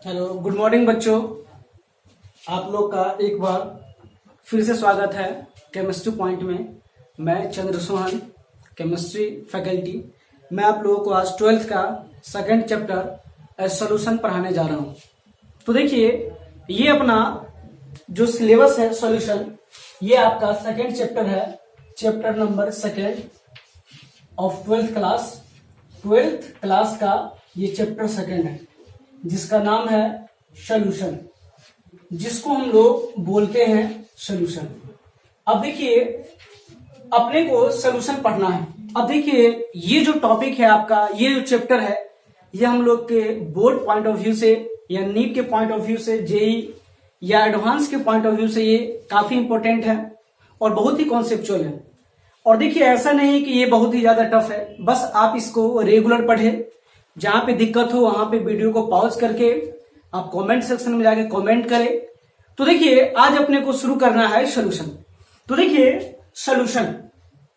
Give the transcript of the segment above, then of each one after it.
Hello, good morning बच्चों। आप लोग का एक बार फिर से स्वागत है केमिस्ट्री पॉइंट में। मैं चंद्र सोहन, केमिस्ट्री फैकल्टी। मैं आप लोगों को आज 12th का सेकंड चैप्टर सॉल्यूशन पढ़ाने जा रहा हूं। तो देखिए, ये अपना जो सिलेबस है सॉल्यूशन, ये आपका सेकंड चैप्टर है, chapter number second of 12th class. 12th class का ये चैप्टर सेकंड है, जिसका नाम है सॉल्यूशन, जिसको हम लोग बोलते हैं सॉल्यूशन। अब देखिए, अपने को सॉल्यूशन पढ़ना है। अब देखिए, ये जो टॉपिक है आपका, ये जो चैप्टर है, ये हम लोग के बोर्ड पॉइंट ऑफ व्यू से या नीट के पॉइंट ऑफ व्यू से, जेई या एडवांस के पॉइंट ऑफ व्यू से ये काफी इंपॉर्टेंट है और बहुत ही कॉन्सेप्चुअल है। और देखिए, ऐसा नहीं कि ये बहुत ही ज्यादा टफ है, बस आप इसको रेगुलर पढ़े। जहां पे दिक्कत हो वहां पे वीडियो को पॉज करके आप कमेंट सेक्शन में जाके कमेंट करें। तो देखिए, आज अपने को शुरू करना है सॉल्यूशन। तो देखिए, सॉल्यूशन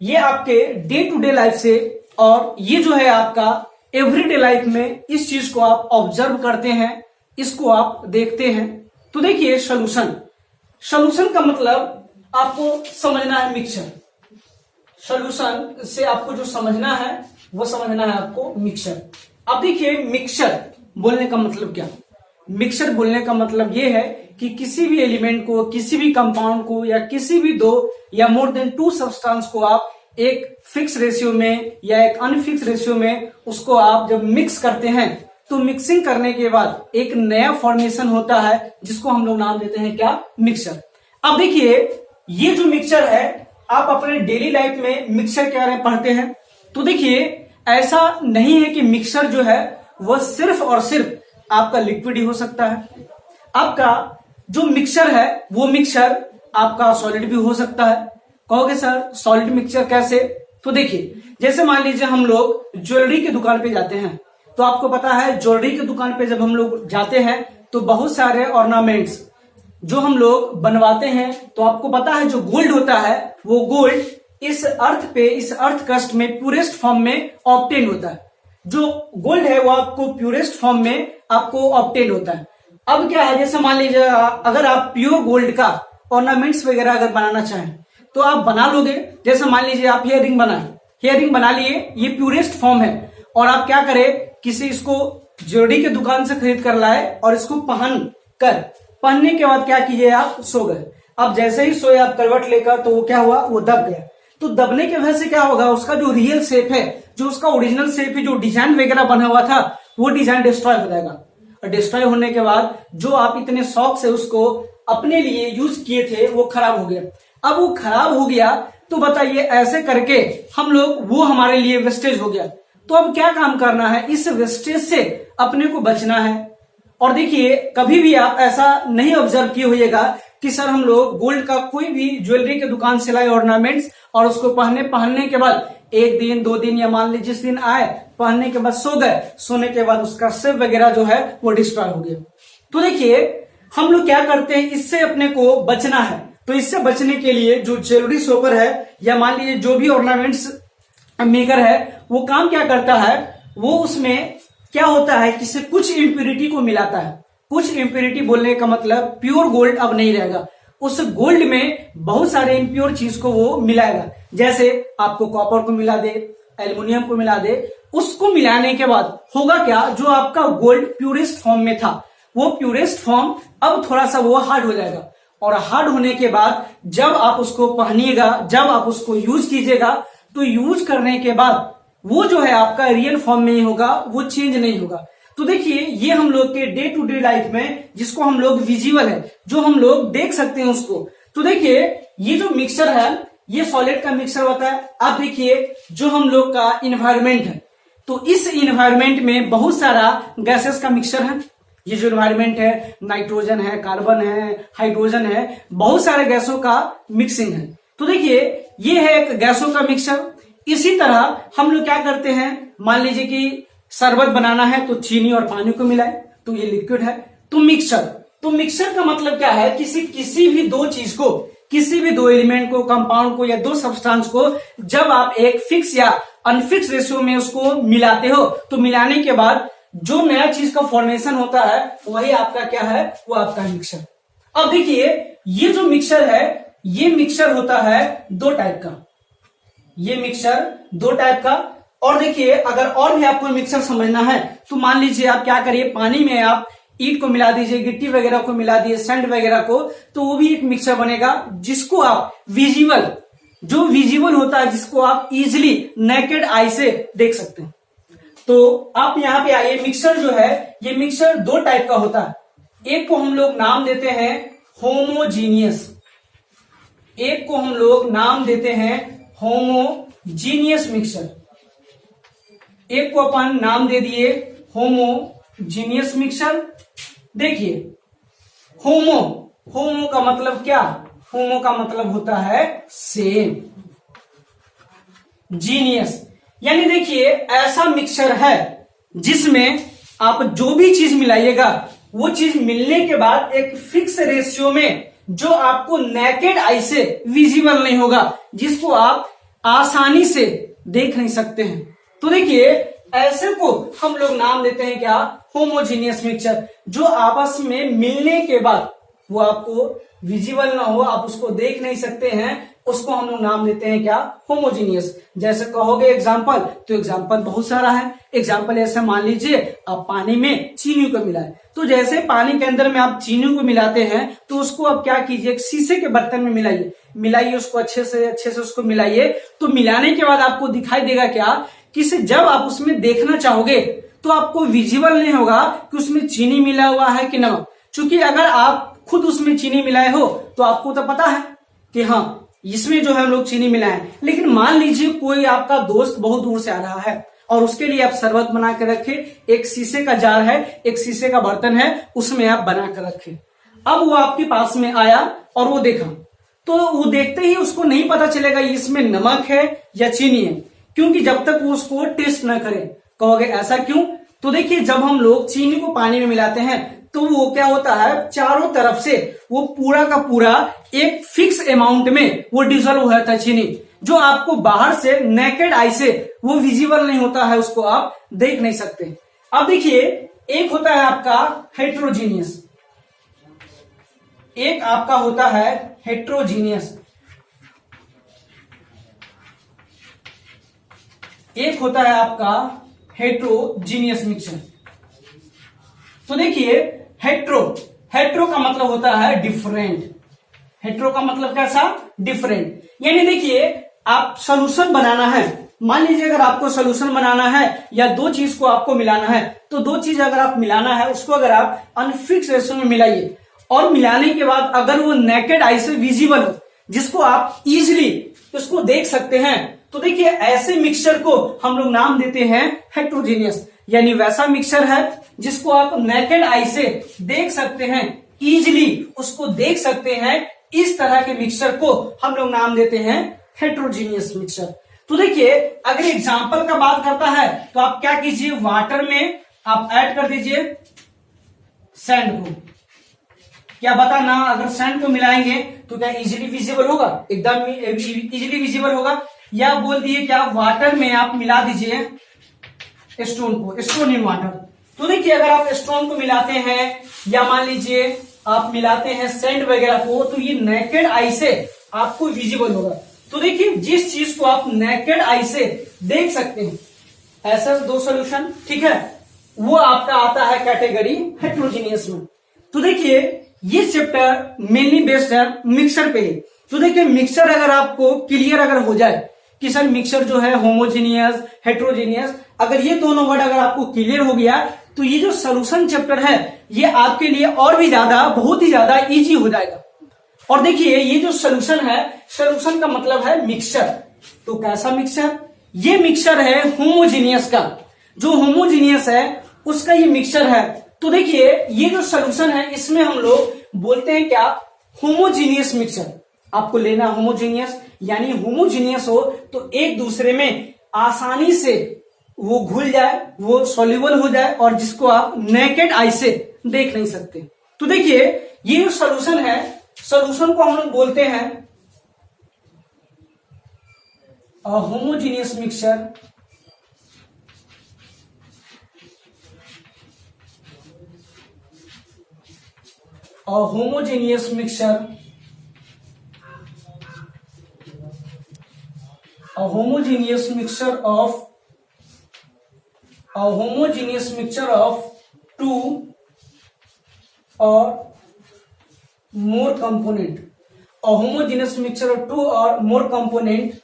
ये आपके डे टू डे लाइफ से, और ये जो है आपका एवरीडे लाइफ में, इस चीज को आप ऑब्जर्व करते हैं, इसको आप देखते हैं। तो देखिए, सॉल्यूशन का मतलब आपको समझना है मिक्सचर। सॉल्यूशन से आपको जो समझना है वो समझना है आपको मिक्सचर। अब देखिए, मिक्सचर बोलने का मतलब क्या? मिक्सचर बोलने का मतलब ये है कि किसी भी एलिमेंट को, किसी भी कंपाउंड को, या किसी भी दो या मोर देन टू सब्सटेंस को आप एक फिक्स रेशियो में या एक अनफिक्स रेशियो में उसको आप जब मिक्स करते हैं, तो मिक्सिंग करने के बाद एक नया फॉर्मेशन होता है, जिसको हम लोग नाम देते हैं क्या? मिक्सचर। अब देखिए, ये जो मिक्सचर है, आप अपने डेली लाइफ में मिक्सचर के बारे में पढ़ते हैं। तो देखिए, ऐसा नहीं है कि मिक्सचर जो है वह सिर्फ और सिर्फ आपका लिक्विड ही हो सकता है। आपका जो मिक्सचर है वो मिक्सचर आपका सॉलिड भी हो सकता है। कहोगे सर सॉलिड मिक्सचर कैसे? तो देखिए, जैसे मान लीजिए हम लोग ज्वेलरी की दुकान पे जाते हैं, तो आपको पता है ज्वेलरी की दुकान पे जब हम लोग जाते हैं तो बहुत सारे ऑर्नामेंट्स जो हम लोग बनवाते हैं, तो आपको पता है जो गोल्ड होता है वो गोल्ड इस अर्थ पे, इस अर्थ क्रस्ट में प्यूरेस्ट फॉर्म में ऑब्टेन होता है। जो गोल्ड है वो आपको प्यूरेस्ट फॉर्म में आपको ऑब्टेन होता है। अब क्या है, जैसे मान लीजिए अगर आप प्योर गोल्ड का ऑर्नामेंट्स वगैरह अगर बनाना चाहें तो आप बना लोगे। जैसे मान लीजिए आप हियरिंग बना लिए, ये प्यूरेस्ट फॉर्म है, और आप क्या करें, किसी इसको ज्वेलरी के दुकान से खरीद कर लाए और इसको पहनने के बाद क्या कीजिए, आप सो गए। अब जैसे ही सोए आप करवट लेकर, तो वो क्या हुआ, वो दब गया। तो दबने की वजह से क्या होगा, उसका जो रियल शेप है, जो उसका ओरिजिनल शेप है, जो डिजाइन वगैरह बना हुआ था, वो डिजाइन डिस्ट्रॉय हो जाएगा। और डिस्ट्रॉय होने के बाद जो आप इतने शौक से उसको अपने लिए यूज किए थे, वो खराब हो गया। अब वो खराब हो गया तो बताइए, ऐसे करके हम लोग, वो हमारे लिए वेस्टेज हो गया। तो अब क्या काम करना है, इस वेस्टेज से अपने को बचना है। और देखिए, कभी भी आप ऐसा नहीं ऑब्जर्व किए होइएगा कि सर हम लोग गोल्ड का कोई भी ज्वेलरी के दुकान से लाए ऑर्नामेंट्स, और उसको पहनने के बाद 1 दिन 2 दिन या मान लीजिए जिस दिन आए, पहनने के बाद सो गए, सोने के बाद उसका शेप वगैरह जो है वो डिस्ट्रॉय हो गया। तो देखिए, हम लोग क्या करते हैं, इससे अपने को बचना है। तो इससे बचने के लिए जो ज्वेलरी शॉपर है, या मान लीजिए जो भी ऑर्नामेंट्स मेकर है, वो काम क्या करता है, वो उसमें क्या होता है, किसी कुछ इम्प्योरिटी को मिलाता है। कुछ इम्प्योरिटी बोलने का मतलब प्योर गोल्ड अब नहीं रहेगा, उस गोल्ड में बहुत सारे इम्प्योर चीज को वो मिलाएगा। जैसे आपको कॉपर को मिला दे, एल्युमिनियम को मिला दे। उसको मिलाने के बाद होगा क्या, जो आपका गोल्ड प्यूरेस्ट फॉर्म में था, वो प्यूरेस्ट फॉर्म अब थोड़ा सा वो हार्ड हो जाएगा। और हार्ड होने के बाद जब आप उसको पहनिएगा, जब आप उसको यूज कीजिएगा, तो यूज करने के बाद वो जो है आपका रियल फॉर्म में ही होगा, वो चेंज नहीं होगा। तो देखिए, ये हम लोग के डे टू डे लाइफ में, जिसको हम लोग विजुअल है, जो हम लोग देख सकते हैं उसको। तो देखिए, ये जो मिक्सचर है, ये सॉलिड का मिक्सचर होता है। अब देखिए, जो हम लोग का इन्वायरमेंट है, तो इस इन्वायरमेंट में बहुत सारा गैसेस का मिक्सचर है। ये जो इन्वायरमेंट है, नाइट्रोजन है, कार्बन है, हाइड्रोजन है, बहुत सारे गैसों का मिक्सिंग है। तो देखिए, ये है एक गैसों का मिक्सचर। इसी तरह हम लोग क्या करते हैं, मान लीजिए कि शरबत बनाना है, तो चीनी और पानी को मिलाए, तो ये लिक्विड है। तो मिक्सचर का मतलब क्या है, किसी भी दो चीज को, किसी भी दो एलिमेंट को, कंपाउंड को, या दो सब्सटेंस को जब आप एक फिक्स या अनफिक्स रेशियो में उसको मिलाते हो, तो मिलाने के बाद जो नया चीज का फॉर्मेशन होता है वही आपका क्या है, वो आपका मिक्सचर। अब देखिए ये जो मिक्सचर है, ये मिक्सचर होता है दो टाइप का, ये मिक्सचर दो टाइप का। और देखिए अगर और भी आपको मिक्सचर समझना है तो मान लीजिए आप क्या करिए, पानी में आप ईंट को मिला दीजिए, गिट्टी वगैरह को मिला दीजिए, सैंड वगैरह को, तो वो भी एक मिक्सचर बनेगा जिसको आप विजिबल, जो विजिबल होता है, जिसको आप इजिली नेकेड आई से देख सकते हैं। तो आप यहां पे आइए, मिक्सचर जो है ये मिक्सचर दो टाइप का होता है। एक को हम लोग नाम देते हैं होमोजीनियस, एक को हम लोग नाम देते हैं होमोजीनियस मिक्सचर, एक को अपन नाम दे दिए होमोजीनियस मिक्सचर। देखिए होमो का मतलब क्या, होमो का मतलब होता है सेम, जीनियस यानी देखिए ऐसा मिक्सचर है जिसमें आप जो भी चीज मिलाइएगा वो चीज मिलने के बाद एक फिक्स रेशियो में, जो आपको नेकेड आई से विजिबल नहीं होगा, जिसको आप आसानी से देख नहीं सकते हैं। तो देखिए ऐसे को हम लोग नाम देते हैं क्या, होमोजीनियस मिक्सचर। जो आपस में मिलने के बाद वो आपको विजिबल ना हो, आप उसको देख नहीं सकते हैं, उसको हम लोग नाम देते हैं क्या, होमोजीनियस। जैसे कहोगे एग्जाम्पल, तो एग्जाम्पल बहुत सारा है। एग्जाम्पल ऐसे मान लीजिए आप पानी में चीनी को मिलाए, तो जैसे पानी के अंदर में आप चीनी को मिलाते हैं तो उसको आप क्या कीजिए, एक शीशे के बर्तन में मिलाइए उसको अच्छे से उसको मिलाइए। तो मिलाने के बाद आपको दिखाई देगा क्या कि जब आप उसमें देखना चाहोगे तो आपको विजिबल नहीं होगा कि उसमें चीनी मिला हुआ है कि नमक, क्योंकि अगर आप खुद उसमें चीनी मिलाए हो तो आपको तो पता है कि हाँ इसमें जो है हम लोग चीनी मिलाए। लेकिन मान लीजिए कोई आपका दोस्त बहुत दूर से आ रहा है और उसके लिए आप शरबत बना के रखे, एक शीशे का जार है, एक शीशे का बर्तन है, उसमें आप बना कर रखे। अब वो आपके पास में आया और वो देखा, तो वो देखते ही उसको नहीं पता चलेगा इसमें नमक है या चीनी है, क्योंकि जब तक वो उसको टेस्ट ना करे। कहोगे ऐसा क्यों, तो देखिए जब हम लोग चीनी को पानी में मिलाते हैं तो वो क्या होता है, चारों तरफ से वो पूरा का पूरा एक फिक्स अमाउंट में वो डिजोल्व हो जाता है चीनी, जो आपको बाहर से नेकेड आई से वो विजिबल नहीं होता है, उसको आप देख नहीं सकते। अब देखिए एक होता है आपका हेट्रोजीनियस, एक आपका होता है हेट्रोजीनियस, एक होता है आपका हेट्रोजीनियस मिक्सचर। तो देखिए हेट्रो का मतलब होता है डिफरेंट, हेट्रो का मतलब कैसा, डिफरेंट। यानी देखिए आप सॉल्यूशन बनाना है, मान लीजिए अगर आपको सॉल्यूशन बनाना है या दो चीज को आपको मिलाना है, तो दो चीज अगर आप मिलाना है उसको अगर आप अनफिक्स रेशियो में मिलाइए और मिलाने के बाद अगर वो नेकेड आई से विजिबल हो, जिसको आप इजिली उसको देख सकते हैं, तो देखिए ऐसे मिक्सचर को हम लोग नाम देते हैं हेट्रोजीनियस। यानी वैसा मिक्सचर है जिसको आप नेकेड आई से देख सकते हैं, इजिली उसको देख सकते हैं, इस तरह के मिक्सचर को हम लोग नाम देते हैं हेट्रोजीनियस मिक्सचर। तो देखिए अगर एग्जांपल का बात करता है तो आप क्या कीजिए, वाटर में आप ऐड कर दीजिए सैंड को। क्या बताना, अगर सैंड को मिलाएंगे तो क्या इजिली विजिबल होगा, एकदम इजिली विजिबल होगा, या बोल दिए क्या वाटर में आप मिला दीजिए स्टोन को, स्टोन इन वाटर। तो देखिए अगर आप स्टोन को मिलाते हैं या मान लीजिए आप मिलाते हैं सैंड वगैरह को, तो ये नेकेड आई से आपको विजिबल होगा। तो देखिए जिस चीज को आप नेकेड आई से देख सकते हैं, ऐसा दो सॉल्यूशन, ठीक है, वो आपका आता है कैटेगरी हेट्रोजीनियस में। तो देखिए ये चैप्टर मेनली बेस्ड है मिक्सचर पे ही। तो देखिए मिक्सचर अगर आपको क्लियर अगर हो जाए कि सर मिक्सचर जो है होमोजीनियस, हेट्रोजीनियस, अगर ये दोनों वर्ड अगर आपको क्लियर हो गया तो ये जो सॉल्यूशन चैप्टर है ये आपके लिए और भी ज्यादा, बहुत ही ज्यादा इजी हो जाएगा। और देखिए ये जो सॉल्यूशन है, सॉल्यूशन का मतलब है मिक्सचर। तो कैसा मिक्सचर, ये मिक्सचर है होमोजीनियस का, जो होमोजीनियस है उसका ये मिक्सचर है। तो देखिए ये जो सॉल्यूशन है इसमें हम लोग बोलते हैं क्या, होमोजीनियस मिक्सचर। आपको लेना होमोजीनियस, यानी होमोजीनियस हो तो एक दूसरे में आसानी से वो घुल जाए, वो सॉल्युबल हो जाए, और जिसको आप नेकेड आई से देख नहीं सकते। तो देखिए ये जो सॉल्यूशन है, सॉल्यूशन को हम लोग बोलते हैं homogeneous mixture, a homogeneous mixture, a homogeneous mixture of two or more component, a homogeneous mixture of two or more component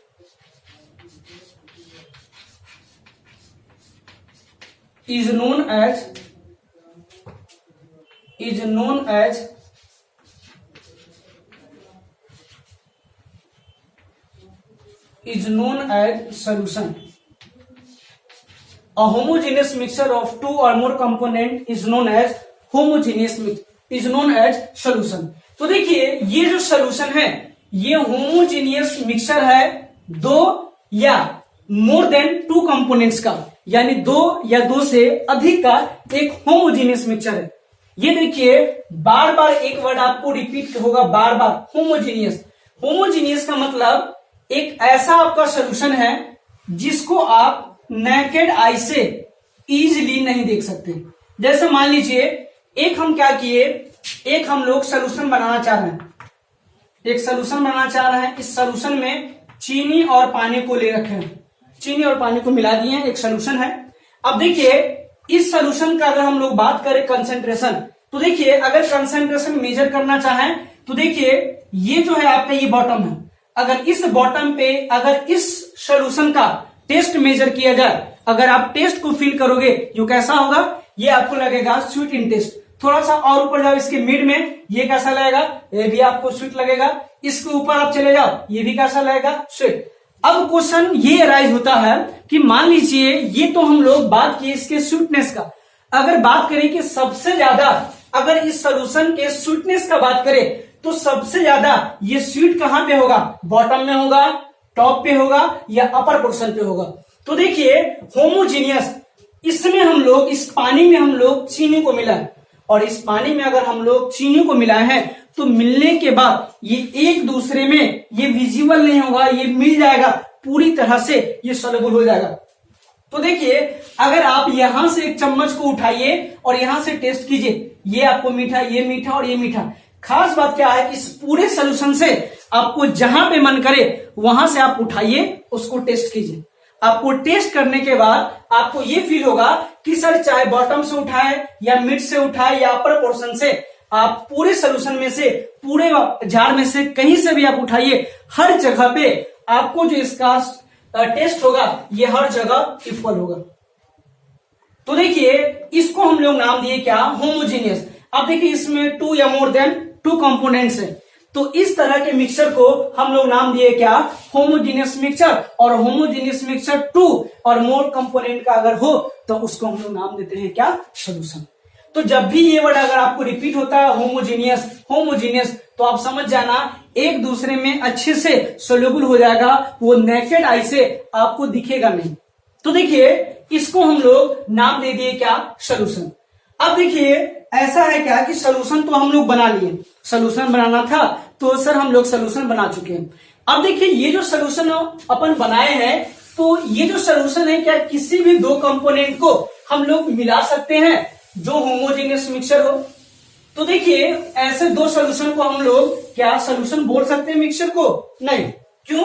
is known as solution. A homogeneous mixture of two or more component is known as solution. तो देखिए ये जो solution है ये homogeneous mixture है दो या more than two components का, यानी दो या दो से अधिक का एक होमोजेनियस मिक्सचर है। ये देखिए बार बार एक वर्ड आपको रिपीट होगा, बार बार होमोजेनियस का मतलब एक ऐसा आपका सोल्यूशन है जिसको आप नेकेड आई से इजीली नहीं देख सकते। जैसे मान लीजिए एक हम क्या किए, एक हम लोग सोल्यूशन बनाना चाह रहे हैं, इस सोल्यूशन में चीनी और पानी को ले रखे हैं, चीनी और पानी को मिला दिए, एक सोल्यूशन है। अब देखिए इस सोल्यूशन का अगर हम लोग बात करें कंसेंट्रेशन, तो देखिए अगर कंसेंट्रेशन मेजर करना चाहें तो देखिए ये जो है आपका ये बॉटम है, अगर इस बॉटम पे अगर इस सोल्यूशन का टेस्ट मेजर किया जाए, अगर आप टेस्ट को फील करोगे ये कैसा होगा, ये आपको लगेगा स्वीट इन टेस्ट। थोड़ा सा और ऊपर जाओ इसके मिड में, ये कैसा लगेगा, ये भी आपको स्वीट लगेगा। इसके ऊपर आप चले जाओ, ये भी कैसा लगेगा, स्वीट। अब क्वेश्चन ये अराइज होता है कि मान लीजिए ये तो हम लोग बात किए इसके स्वीटनेस का, अगर बात करें कि सबसे ज्यादा अगर इस सोल्यूशन के स्वीटनेस का बात करें तो सबसे ज्यादा ये स्वीट कहां पे होगा, बॉटम में होगा, टॉप पे होगा या अपर पोर्शन पे होगा। तो देखिए होमोजीनियस, इसमें हम लोग इस पानी में हम लोग चीनी को मिलाएं और इस पानी में अगर हम लोग चीनी को मिलाए हैं तो मिलने के बाद ये एक दूसरे में ये विजिबल नहीं होगा, ये मिल जाएगा पूरी तरह से, ये सोल्यूबल हो जाएगा। तो देखिए अगर आप यहां से एक चम्मच को उठाइए और यहां से टेस्ट कीजिए, ये आपको मीठा, ये मीठा और ये मीठा। खास बात क्या है, इस पूरे सोल्यूशन से आपको जहां पे मन करे वहां से आप उठाइए, उसको टेस्ट कीजिए। आपको टेस्ट करने के बाद आपको ये फील होगा कि सर चाहे बॉटम से उठाए या मिड से उठाए या अपर पोर्शन से, आप पूरे सोल्यूशन में से, पूरे जार में से कहीं से भी आप उठाइए, हर जगह पे आपको जो इसका टेस्ट होगा ये हर जगह इक्वल होगा। तो देखिए इसको हम लोग नाम दिए क्या, होमोजीनियस। अब देखिए इसमें टू या मोर देन टू कंपोनेंट्स है, तो इस तरह के मिक्सचर को हम लोग नाम दिए क्या, होमोजीनियस मिक्सचर। और होमोजीनियस मिक्सचर टू और मोर कंपोनेंट का अगर हो तो उसको हम लोग नाम देते हैं क्या, सोल्यूशन। तो जब भी ये वर्ड अगर आपको रिपीट होता है होमोजीनियस, तो आप समझ जाना एक दूसरे में अच्छे से सोल्यूबल हो जाएगा, वो नेकेड आई से आपको दिखेगा नहीं। तो देखिए इसको हम लोग नाम दे दिए क्या, सोल्यूशन। अब देखिए ऐसा है क्या कि सोल्यूशन तो हम लोग बना लिए, सोल्यूशन बनाना था तो सर हम लोग सोल्यूशन बना चुके हैं। अब देखिए ये जो सोल्यूशन अपन बनाए हैं, तो ये जो सोल्यूशन है क्या किसी भी दो कंपोनेंट को हम लोग मिला सकते हैं जो होमोजेनियस मिक्सचर हो। तो देखिए ऐसे दो सोल्यूशन को हम लोग क्या सोल्यूशन बोल सकते हैं मिक्सचर को, नहीं। क्यों,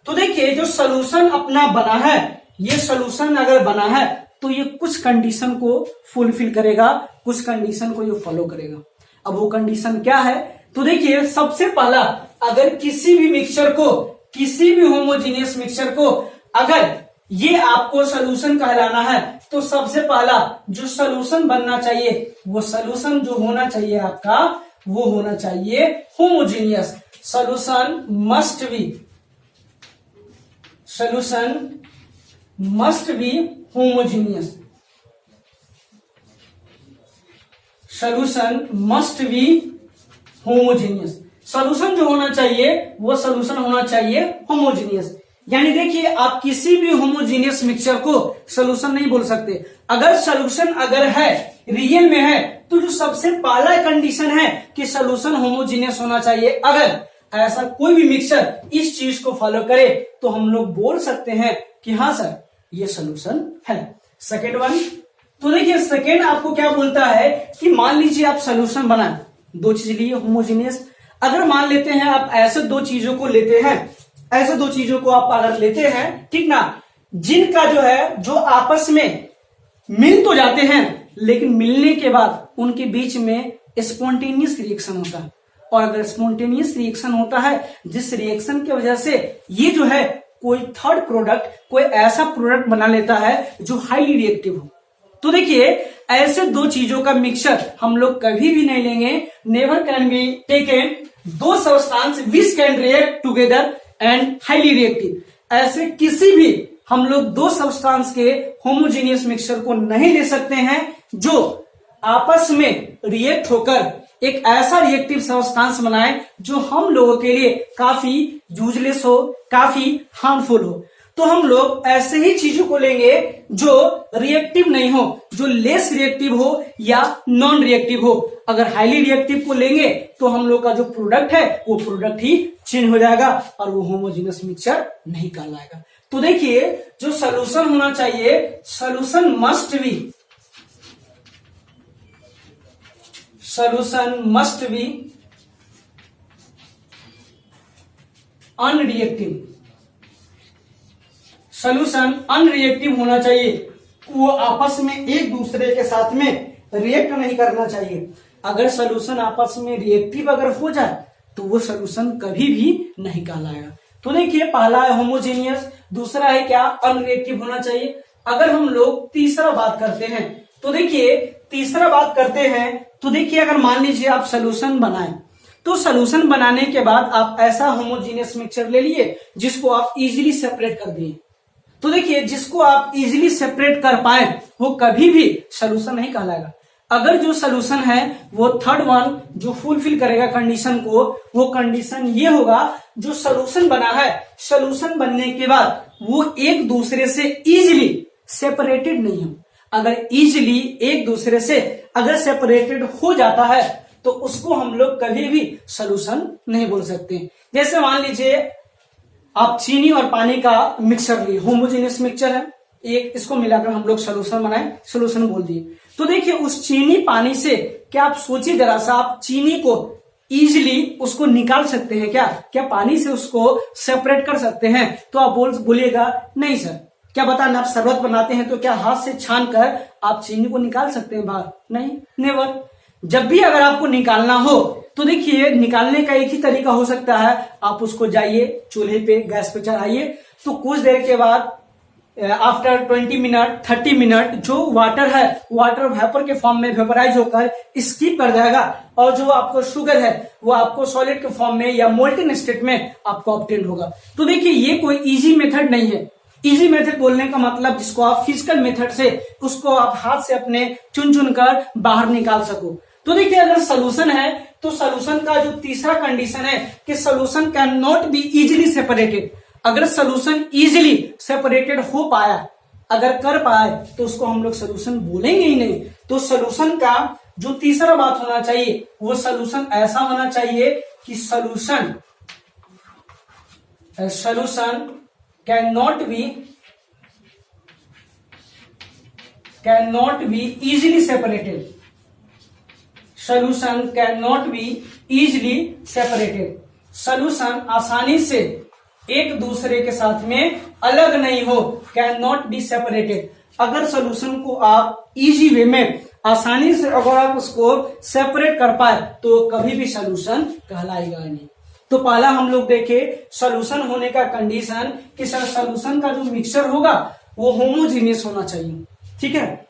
तो देखिए जो सोल्यूशन अपना बना है, ये सोल्यूशन अगर बना है तो ये कुछ कंडीशन को फुलफिल करेगा, कुछ कंडीशन को ये फॉलो करेगा। अब वो कंडीशन क्या है, तो देखिए सबसे पहला अगर किसी भी मिक्सचर को, किसी भी होमोजीनियस मिक्सचर को अगर ये आपको सोल्यूशन कहलाना है तो सबसे पहला जो सोल्यूशन बनना चाहिए, वो सोल्यूशन जो होना चाहिए आपका, वो होना चाहिए homogeneous. Solution must be homogeneous, solution must be homogeneous. Solution जो होना चाहिए वो सोल्यूशन होना चाहिए होमोजीनियस। यानी देखिए आप किसी भी होमोजीनियस मिक्सचर को सोल्यूशन नहीं बोल सकते। अगर सोल्यूशन अगर है, रियल में है, तो जो सबसे पहला कंडीशन है कि सोल्यूशन होमोजीनियस होना चाहिए। अगर ऐसा कोई भी मिक्सचर इस चीज को फॉलो करे तो हम लोग बोल सकते हैं कि हाँ सर ये सोल्यूशन है। सेकेंड वन, तो देखिए सेकेंड आपको क्या बोलता है कि मान लीजिए आप सोल्यूशन बनाए, दो चीज लिए होमोजीनियस। अगर मान लेते हैं आप ऐसे दो चीजों को लेते हैं, ऐसे दो चीजों को आप अगर लेते हैं, ठीक ना, जिनका जो है जो आपस में मिल तो जाते हैं लेकिन मिलने के बाद उनके बीच में स्पॉन्टेनियस रिएक्शन होता है। और अगर स्पॉन्टेनियस रिएक्शन होता है जिस रिएक्शन की वजह से ये जो है कोई थर्ड प्रोडक्ट, कोई ऐसा प्रोडक्ट बना लेता है जो हाईली रिएक्टिव हो। तो देखिए ऐसे दो चीजों का मिक्सचर हम लोग कभी भी नहीं लेंगे। नेवर कैन बी टेकन दो substance which can react together and highly reactive. ऐसे किसी भी हम लोग दो सब्सटेंस के होमोजेनियस मिक्सचर को नहीं ले सकते हैं जो आपस में रिएक्ट होकर एक ऐसा रिएक्टिव सब्सटेंस बनाए जो हम लोगों के लिए काफी यूजलेस हो, काफी हार्मफुल हो। तो हम लोग ऐसे ही चीजों को लेंगे जो रिएक्टिव नहीं हो, जो लेस रिएक्टिव हो या नॉन रिएक्टिव हो। अगर हाईली रिएक्टिव को लेंगे तो हम लोग का जो प्रोडक्ट है वो प्रोडक्ट ही चेंज हो जाएगा और वो होमोजेनियस मिक्सचर नहीं कहलाएगा। तो देखिए जो सॉल्यूशन होना चाहिए, solution must be unreactive. Solution unreactive होना चाहिए, वो आपस में एक दूसरे के साथ में रिएक्ट नहीं करना चाहिए। अगर सॉल्यूशन आपस में रिएक्टिव अगर हो जाए तो वो सॉल्यूशन कभी भी नहीं कहलाएगा। तो देखिए पहला है होमोजेनियस, दूसरा है क्या, अनरिएक्टिव होना चाहिए। अगर हम लोग तीसरा बात करते हैं तो देखिए तीसरा बात करते हैं तो देखिए अगर मान लीजिए आप सॉल्यूशन बनाएं तो सॉल्यूशन बनाने के बाद आप ऐसा होमोजेनियस मिक्सचर ले लिए जिसको आप इजीली सेपरेट कर दिए। तो देखिए जिसको आप इजीली सेपरेट कर पाए वो कभी भी सॉल्यूशन नहीं कहलाएगा। अगर जो सॉल्यूशन है वो थर्ड वन जो फुलफिल करेगा कंडीशन को, वो कंडीशन ये होगा जो सॉल्यूशन बना है, सॉल्यूशन बनने के बाद वो एक दूसरे से इजीली सेपरेटेड नहीं हो। अगर इजीली एक दूसरे से अगर सेपरेटेड हो जाता है तो उसको हम लोग कभी भी सॉल्यूशन नहीं बोल सकते। जैसे मान लीजिए आप चीनी और पानी का मिक्सचर लिए, होमोजेनियस मिक्सचर है, एक इसको मिलाकर हम लोग सॉल्यूशन बनाए, सॉल्यूशन बोल दिए। तो देखिए उस चीनी पानी से क्या आप सोचिए जरा सा, आप चीनी को इजीली उसको निकाल सकते हैं क्या? क्या पानी से उसको सेपरेट कर सकते हैं? तो आप बोलिएगा नहीं सर। क्या बताना, आप शरबत बनाते हैं तो क्या हाथ से छान कर आप चीनी को निकाल सकते हैं बाहर? नहीं, नेवर। जब भी अगर आपको निकालना हो तो देखिए निकालने का एक ही तरीका हो सकता है, आप उसको जाइए चूल्हे पे गैस पे चढ़ाइए, तो कुछ देर के बाद आफ्टर 20 मिनट 30 मिनट जो वाटर है वाटर वेपर के फॉर्म में वेपराइज होकर स्किप कर जाएगा और जो आपको शुगर है वो आपको सॉलिड के फॉर्म में या मोल्टन स्टेट में आपको ऑब्टेन होगा। तो देखिए ये कोई इजी मेथड नहीं है। इजी मेथड बोलने का मतलब जिसको आप फिजिकल मेथड से उसको आप हाथ से अपने चुन चुन कर बाहर निकाल सको। तो देखिए अगर सोल्यूशन है तो सोल्यूशन का जो तीसरा कंडीशन है कि solution can not be easily separated. अगर सोल्यूशन इजिली सेपरेटेड हो पाया, अगर कर पाए तो उसको हम लोग सोल्यूशन बोलेंगे ही नहीं। तो सोल्यूशन का जो तीसरा बात होना चाहिए वो सोल्यूशन ऐसा होना चाहिए कि solution can not be easily separated. Solution can not be easily separated. Solution आसानी से एक दूसरे के साथ में अलग नहीं हो, कैन नॉट बी सेपरेटेड। अगर सोल्यूशन को आप इजी वे में आसानी से अगर आप उसको सेपरेट कर पाए तो कभी भी सोल्यूशन कहलाएगा नहीं। तो पहला हम लोग देखे सोल्यूशन होने का कंडीशन कि सर सोल्यूशन का जो मिक्सचर होगा वो होमोजीनियस होना चाहिए, ठीक है।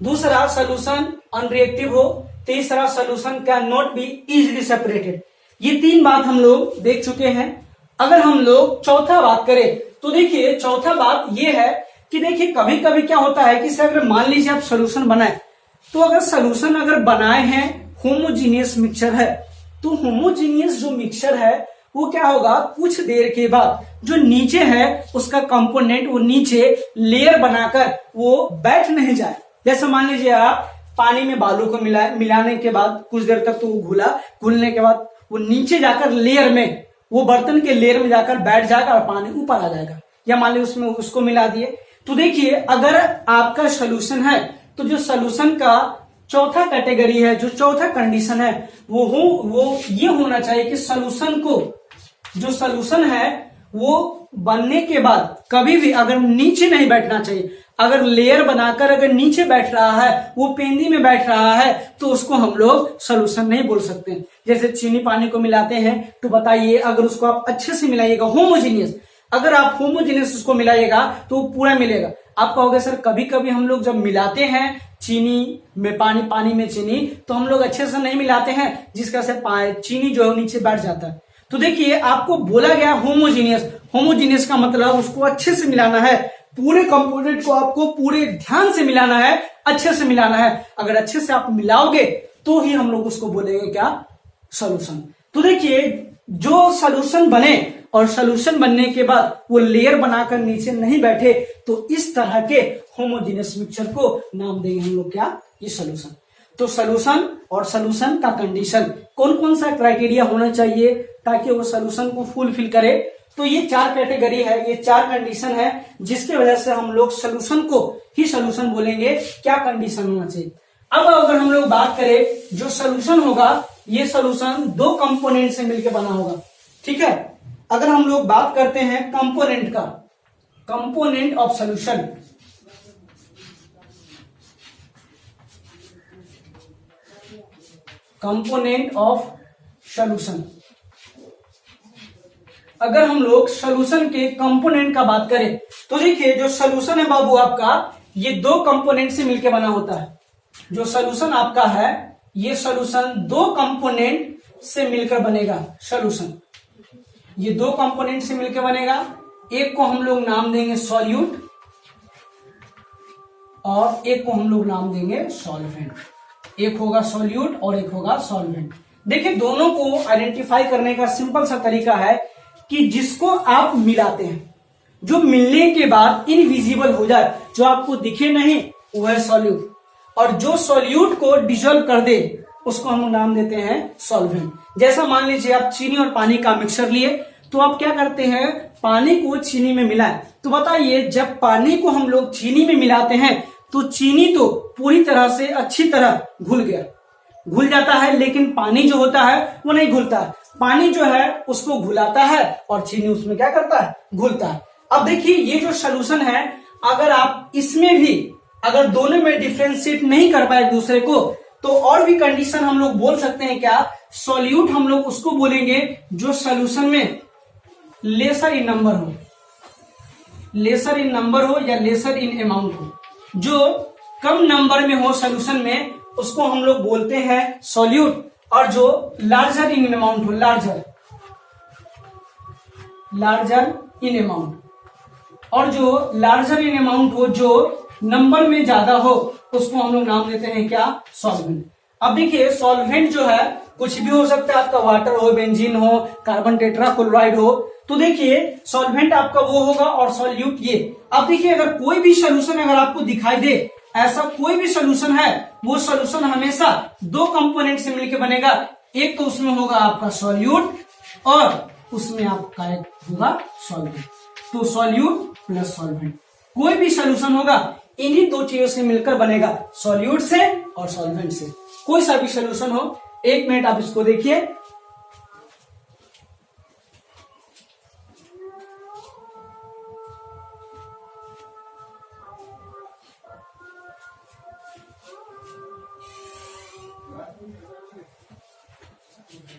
दूसरा सोल्यूशन अनरिएक्टिव हो। तीसरा solution can not be easily separated. ये तीन बात हम लोग देख चुके हैं। अगर हम लोग चौथा बात करें तो देखिए चौथा बात ये है कि देखिए कभी कभी क्या होता है कि सर अगर मान लीजिए आप सोल्यूशन बनाए तो अगर सोल्यूशन अगर बनाए हैं होमोजीनियस मिक्सचर है तो होमोजीनियस जो मिक्सचर है वो क्या होगा, कुछ देर के बाद जो नीचे है उसका कंपोनेंट वो नीचे लेयर बनाकर वो बैठ नहीं जाए। जैसे मान लीजिए आप पानी में बालू को मिलाने के बाद कुछ देर तक तो वो घुलने के बाद वो नीचे जाकर लेयर में, वो बर्तन के लेयर में जाकर बैठ जाएगा और पानी ऊपर आ जाएगा। या मान लीजिए उसमें उसको मिला दिए। तो देखिए अगर आपका सोल्यूशन है तो जो सोल्यूशन का चौथा कैटेगरी है, जो चौथा कंडीशन है वो ये होना चाहिए कि सॉल्यूशन को, जो सॉल्यूशन है वो बनने के बाद कभी भी अगर नीचे नहीं बैठना चाहिए। अगर लेयर बनाकर अगर नीचे बैठ रहा है, वो पेंदी में बैठ रहा है, तो उसको हम लोग सॉल्यूशन नहीं बोल सकते। जैसे चीनी पानी को मिलाते हैं, तो बताइए अगर उसको आप अच्छे से मिलाइएगा, होमोजीनियस, अगर आप होमोजीनियस उसको मिलाइएगा तो वो पूरा मिलेगा। आप कहोगे सर कभी कभी हम लोग जब मिलाते हैं चीनी में पानी, पानी में चीनी, तो हम लोग अच्छे से नहीं मिलाते हैं, जिसका से चीनी जो है नीचे बैठ जाता है। तो देखिए आपको बोला गया होमोजीनियस, होमोजीनियस का मतलब उसको अच्छे से मिलाना है, पूरे कंपोनेंट को आपको पूरे ध्यान से मिलाना है, अच्छे से मिलाना है। अगर अच्छे से आप मिलाओगे तो ही हम लोग उसको बोलेंगे क्या, सॉल्यूशन। तो देखिए जो सॉल्यूशन बने और सॉल्यूशन बनने के बाद वो लेयर बनाकर नीचे नहीं बैठे, तो इस तरह के होमोजीनियस मिक्सचर को नाम देंगे हम लोग क्या, ये सॉल्यूशन। तो सॉल्यूशन और सॉल्यूशन का कंडीशन, कौन कौन सा क्राइटेरिया होना चाहिए ताकि वो सॉल्यूशन को फुलफिल करे, तो ये 4 कैटेगरी है, ये 4 कंडीशन है, जिसके वजह से हम लोग सॉल्यूशन को ही सॉल्यूशन बोलेंगे। क्या कंडीशन होना चाहिए। अब अगर हम लोग बात करें, जो सॉल्यूशन होगा ये सॉल्यूशन 2 कंपोनेंट से मिलकर बना होगा, ठीक है। अगर हम लोग बात करते हैं कंपोनेंट का, component of solution, component of solution, अगर हम लोग सॉल्यूशन के कंपोनेंट का बात करें, तो देखिए जो सॉल्यूशन है बाबू आपका, ये 2 कंपोनेंट से मिलकर बना होता है। जो सॉल्यूशन आपका है, ये सॉल्यूशन 2 कंपोनेंट से मिलकर बनेगा सॉल्यूशन। ये 2 कंपोनेंट से मिलकर बनेगा। एक को हम लोग नाम देंगे सॉल्यूट और एक को हम लोग नाम देंगे सॉल्वेंट। एक होगा सॉल्यूट और एक होगा सॉल्वेंट। देखिए दोनों को आइडेंटिफाई करने का सिंपल सा तरीका है कि जिसको आप मिलाते हैं, जो मिलने के बाद इनविजिबल हो जाए, जो आपको दिखे नहीं, वो है सॉल्यूट, और जो सॉल्यूट को डिसॉल्व कर दे उसको हम नाम देते हैं सॉल्वेंट। जैसा मान लीजिए आप चीनी और पानी का मिक्सचर लिए, तो आप क्या करते हैं, पानी को चीनी में मिलाएं। तो बताइए जब पानी को हम लोग चीनी में मिलाते हैं तो चीनी तो पूरी तरह से अच्छी तरह घुल जाता है, लेकिन पानी जो होता है वो नहीं घुलता है। पानी जो है उसको घुलाता है और चीनी उसमें क्या करता है, घुलता है। अब देखिए ये जो सॉल्यूशन है, अगर आप इसमें भी अगर दोनों में डिफ्रेंशिएट नहीं कर पाए एक दूसरे को, तो और भी कंडीशन हम लोग बोल सकते हैं क्या, सॉल्यूट हम लोग उसको बोलेंगे जो सॉल्यूशन में लेसर इन नंबर हो, लेसर इन नंबर हो या लेसर इन अमाउंट हो। जो कम नंबर में हो सॉल्यूशन में उसको हम लोग बोलते हैं सॉल्यूट, और जो लार्जर इन अमाउंट हो, लार्जर इन अमाउंट, और जो लार्जर इन अमाउंट हो, जो नंबर में ज्यादा हो, उसको हम लोग नाम देते हैं क्या, सॉल्वेंट। अब देखिए सॉल्वेंट जो है कुछ भी हो सकता है, आपका वाटर हो, बेंजीन हो, कार्बन टेट्राक्लोराइड हो। तो देखिए सॉल्वेंट आपका वो होगा और सॉल्यूट ये। अब देखिए अगर कोई भी सॉल्यूशन अगर आपको दिखाई दे, ऐसा कोई भी सॉल्यूशन है, वो सॉल्यूशन हमेशा 2 कंपोनेंट से मिलकर बनेगा। एक तो उसमें होगा आपका सॉल्यूट और उसमें आपका एक होगा सॉल्वेंट। तो सॉल्यूट प्लस सॉल्वेंट, कोई भी सॉल्यूशन होगा इन्हीं 2 चीजों से मिलकर बनेगा, सॉल्यूट से और सॉल्वेंट से। कोई सा भी सॉल्यूशन हो, 1 मिनट आप इसको देखिए।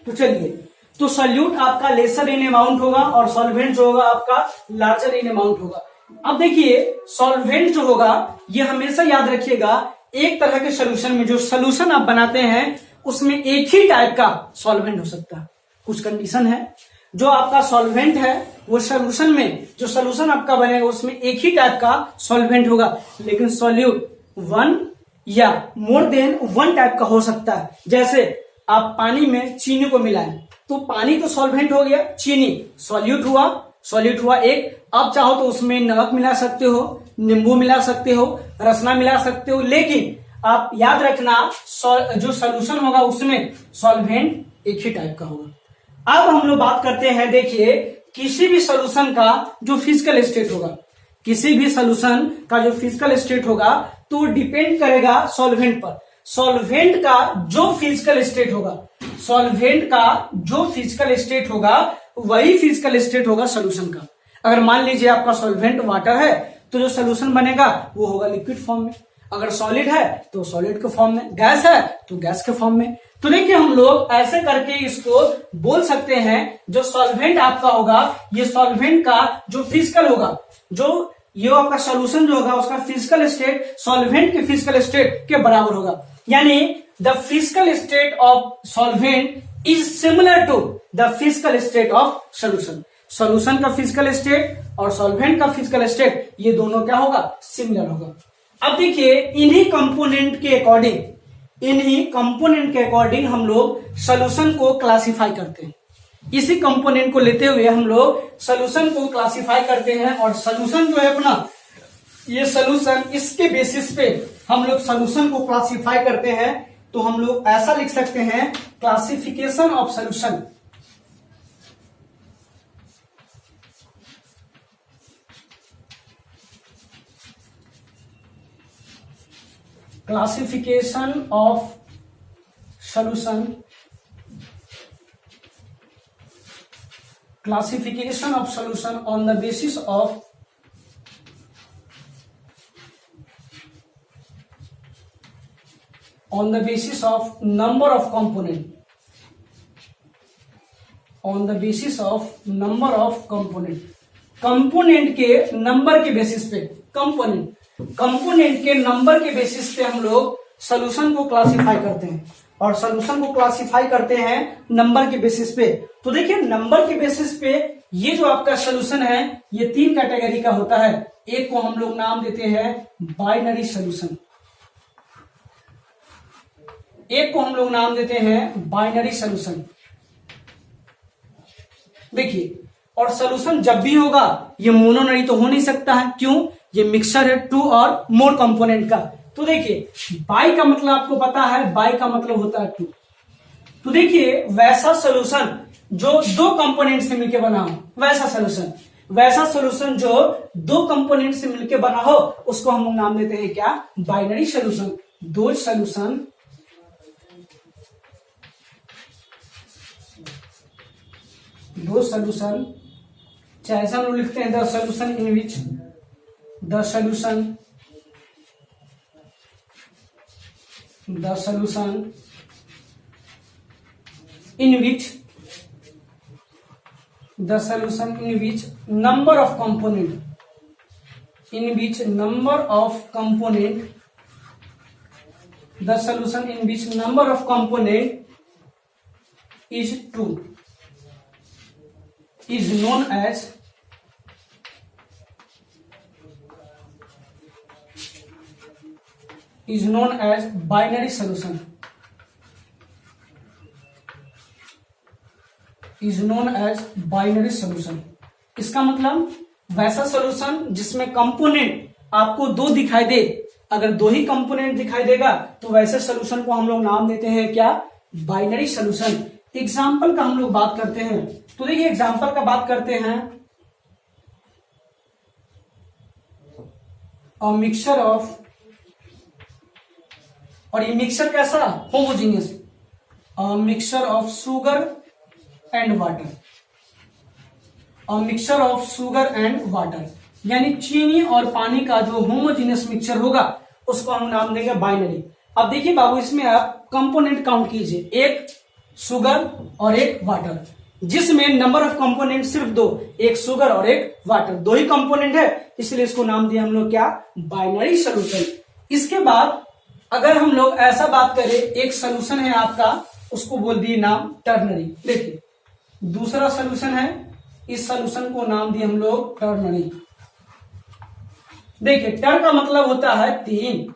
तो चलिए, तो सॉल्यूट आपका लेसर इन अमाउंट होगा और सॉल्वेंट जो होगा आपका लार्जर इन अमाउंट होगा। अब देखिए सॉल्वेंट जो होगा ये हमेशा याद रखिएगा, एक तरह के सॉल्यूशन में जो सॉल्यूशन आप बनाते हैं उसमें एक ही टाइप का सॉल्वेंट हो सकता है। कुछ कंडीशन है, जो आपका सॉल्वेंट है वो सॉल्यूशन में जो सॉल्यूशन आपका बनेगा उसमें एक ही टाइप का सॉल्वेंट होगा, लेकिन सॉल्यूट 1 या मोर देन 1 टाइप का हो सकता है। जैसे आप पानी में चीनी को मिलाएं तो पानी तो सॉल्वेंट हो गया, चीनी सॉल्यूट हुआ एक। आप चाहो तो उसमें नमक मिला सकते हो, नींबू मिला सकते हो, रसना मिला सकते हो, लेकिन आप याद रखना जो सॉल्यूशन होगा उसमें सॉल्वेंट एक ही टाइप का होगा। अब हम लोग बात करते हैं, देखिए किसी भी सॉल्यूशन का जो फिजिकल स्टेट होगा, किसी भी सॉल्यूशन का जो फिजिकल स्टेट होगा तो डिपेंड करेगा सॉल्वेंट पर। सॉल्वेंट का जो फिजिकल स्टेट होगा, सॉल्वेंट का जो फिजिकल स्टेट होगा वही फिजिकल स्टेट होगा सोल्यूशन का। अगर मान लीजिए आपका सॉल्वेंट वाटर है तो जो सोल्यूशन बनेगा वो होगा लिक्विड फॉर्म में, अगर सॉलिड है तो सॉलिड के फॉर्म में, गैस है तो गैस के फॉर्म में। तो देखिए हम लोग ऐसे करके इसको बोल सकते हैं, जो सॉल्वेंट आपका होगा ये सॉल्वेंट का जो फिजिकल होगा, जो ये आपका सॉल्यूशन जो होगा उसका फिजिकल स्टेट सॉल्वेंट के फिजिकल स्टेट के बराबर होगा। यानी the physical state of solvent is similar to the physical state of solution. Solution का फिजिकल स्टेट और सॉल्वेंट का फिजिकल स्टेट ये दोनों क्या होगा, सिमिलर होगा। अब देखिए इन्हीं कंपोनेंट के अकॉर्डिंग हम लोग सोल्यूशन को क्लासिफाई करते हैं। इसी कंपोनेंट को लेते हुए हम लोग सोल्यूशन को क्लासिफाई करते हैं, और सोल्यूशन जो है अपना ये सोल्यूशन, इसके बेसिस पे हम लोग सोल्यूशन को क्लासिफाई करते हैं। तो हम लोग ऐसा लिख सकते हैं, classification of solution. Classification of solution, classification of solution on the basis of number of component, on the basis of number of component, component के नंबर के बेसिस पे, कंपोनेंट के नंबर के बेसिस पे हम लोग सोल्यूशन को क्लासिफाई करते हैं, और सोल्यूशन को क्लासिफाई करते हैं नंबर के बेसिस पे। तो देखिए नंबर के बेसिस पे ये जो आपका सोल्यूशन है ये 3 कैटेगरी का होता है। एक को हम लोग नाम देते हैं बाइनरी सोल्यूशन, एक को हम लोग नाम देते हैं बाइनरी सोल्यूशन। देखिए, और सोल्यूशन जब भी होगा ये मोनोनरी तो हो नहीं सकता है, क्यों, ये मिक्सचर है 2 और मोर कंपोनेंट का। तो देखिए बाई का मतलब आपको पता है, बाई का मतलब होता है 2। तो देखिए वैसा सोल्यूशन जो 2 कंपोनेंट से मिलकर बना हो, वैसा सोल्यूशन जो 2 कंपोनेंट से मिलकर बना हो उसको हम लोग नाम देते हैं क्या, बाइनरी सोल्यूशन। दो सोल्यूशन चाहे हम लोग लिखते हैं the solution in which the solution in which number of component is 2 is known as binary solution, इसका मतलब वैसा सॉल्यूशन जिसमें कंपोनेंट आपको 2 दिखाई दे, अगर 2 ही कंपोनेंट दिखाई देगा तो वैसे सॉल्यूशन को हम लोग नाम देते हैं क्या, बाइनरी सॉल्यूशन। एग्जाम्पल का हम लोग बात करते हैं, तो देखिए एग्जाम्पल का बात करते हैं, और मिक्सचर ऑफ, और ये मिक्सचर कैसा, homogeneous, mixture of sugar and water, mixture of sugar and water, यानी चीनी और पानी का जो होमोजीनियस मिक्सचर होगा उसको हम नाम देंगे बाइनरी। अब देखिए बाबू इसमें आप कंपोनेंट काउंट कीजिए, एक शुगर और एक वाटर, जिसमें नंबर ऑफ कंपोनेंट सिर्फ 2, एक शुगर और एक वाटर, 2 ही कंपोनेंट है, इसलिए इसको नाम दिया हम लोग क्या, बाइनरी सोल्यूशन। इसके बाद अगर हम लोग ऐसा बात करें, एक सोल्यूशन है आपका, उसको बोल दिए नाम टर्नरी। देखिए दूसरा सोल्यूशन है, इस सोल्यूशन को नाम दिए हम लोग टर्नरी। देखिए टर का मतलब होता है 3।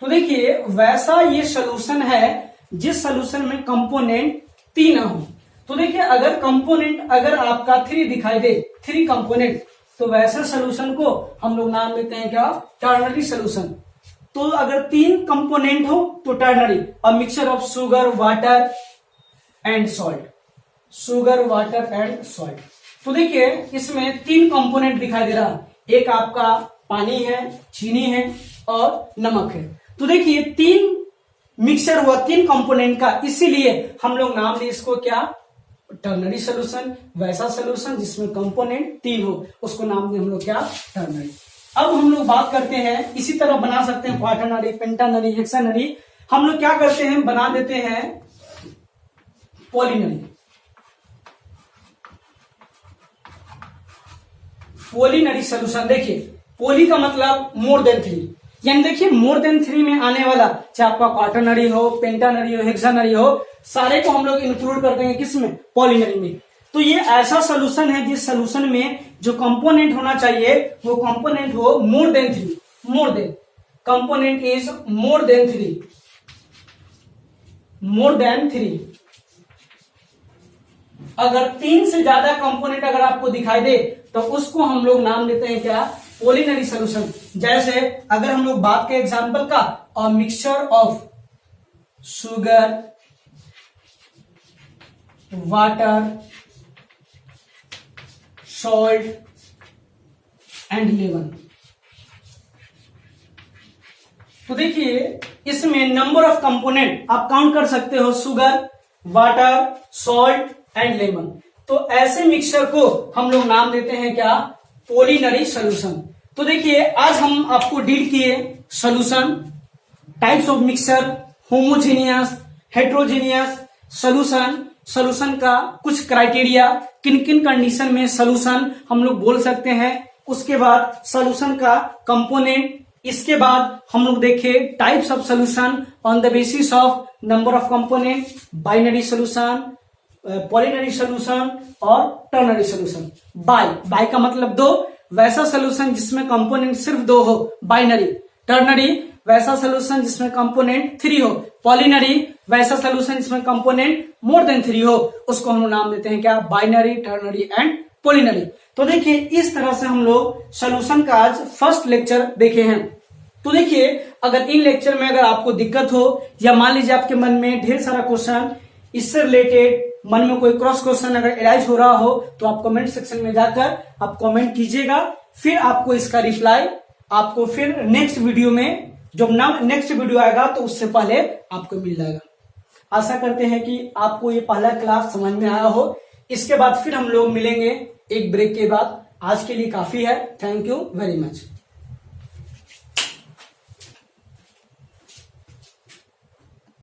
तो देखिए वैसा ये सोल्यूशन है जिस सोल्यूशन में कंपोनेंट 3 हो। तो देखिए अगर कंपोनेंट अगर आपका 3 दिखाई दे, 3 कंपोनेंट, तो वैसे सोल्यूशन को हम लोग नाम देते हैं क्या, टर्नरी सोल्यूशन। तो अगर 3 कंपोनेंट हो तो टर्नरी, और mixture of sugar water and salt, तो देखिए इसमें 3 कंपोनेंट दिखाई दे रहा, एक आपका पानी है, चीनी है, और नमक है। तो देखिए 3 मिक्सचर हुआ 3 कंपोनेंट का, इसीलिए हम लोग नाम दिए इसको क्या, टर्नरी सोल्यूशन। वैसा सोल्यूशन जिसमें कंपोनेंट 3 हो उसको नाम दिए हम लोग क्या, टर्नरी। अब हम लोग बात करते हैं, इसी तरह बना सकते हैं क्वाटरनरी, पेंटानरी, हेक्सानरी। हम लोग क्या करते हैं, बना देते हैं पॉलिनरी। पॉलिनरी सोल्यूशन, देखिए पॉली का मतलब मोर देन 3, यानी देखिए मोर देन 3 में आने वाला, चाहे आपका क्वाटरनरी हो, पेंटानरी हो, हेक्सानरी हो, सारे को हम लोग इंक्लूड कर देंगे किसमें, पॉलिनरी में। तो ये ऐसा सोल्यूशन है जिस सोल्यूशन में जो कंपोनेंट होना चाहिए वो कंपोनेंट हो more than 3, more than, component is more than 3, more than 3। अगर 3 से ज्यादा कंपोनेंट अगर आपको दिखाई दे तो उसको हम लोग नाम देते हैं क्या, पॉलिनरी सोल्यूशन। जैसे अगर हम लोग बात करें एग्जांपल का, a mixture of sugar, water, salt and lemon. तो देखिए इसमें नंबर ऑफ कंपोनेंट आप काउंट कर सकते हो, sugar, water, salt and lemon. तो ऐसे मिक्सचर को हम लोग नाम देते हैं क्या, पॉलिनरी सोल्यूशन। तो देखिए आज हम आपको डील किए solution, types of mixture, homogeneous, heterogeneous solution, solution का कुछ क्राइटेरिया, किन किन कंडीशन में सोल्यूशन हम लोग बोल सकते हैं, उसके बाद सोल्यूशन का कंपोनेंट, इसके बाद हम लोग देखे types of solution on the basis of number of component, binary solution, polynary solution और टर्नरी सोल्यूशन। बाय का मतलब 2, वैसा सोल्यूशन जिसमें कंपोनेंट सिर्फ 2 हो, बाइनरी। टर्नरी वैसा सोल्यूशन जिसमें कंपोनेंट 3 हो। पॉलिनरी वैसा सोल्यूशन जिसमें कंपोनेंट मोर देन 3 हो, उसको हम नाम देते हैं क्या, बाइनरी, टर्नरी एंड पॉलिनरी। तो देखिए इस तरह से हम लोग सोल्यूशन का आज फर्स्ट लेक्चर देखे हैं। तो देखिए अगर इन लेक्चर में अगर आपको दिक्कत हो या मान लीजिए आपके मन में ढेर सारा क्वेश्चन, इससे रिलेटेड मन में कोई क्रॉस क्वेश्चन अगर अराइज हो रहा हो तो आप कमेंट सेक्शन में जाकर आप कमेंट कीजिएगा, फिर आपको इसका रिप्लाई आपको फिर नेक्स्ट वीडियो में, जब नेक्स्ट वीडियो आएगा तो उससे पहले आपको मिल जाएगा। आशा करते हैं कि आपको ये पहला क्लास समझ में आया हो। इसके बाद फिर हम लोग मिलेंगे एक ब्रेक के बाद। आज के लिए काफी है। Thank you very much.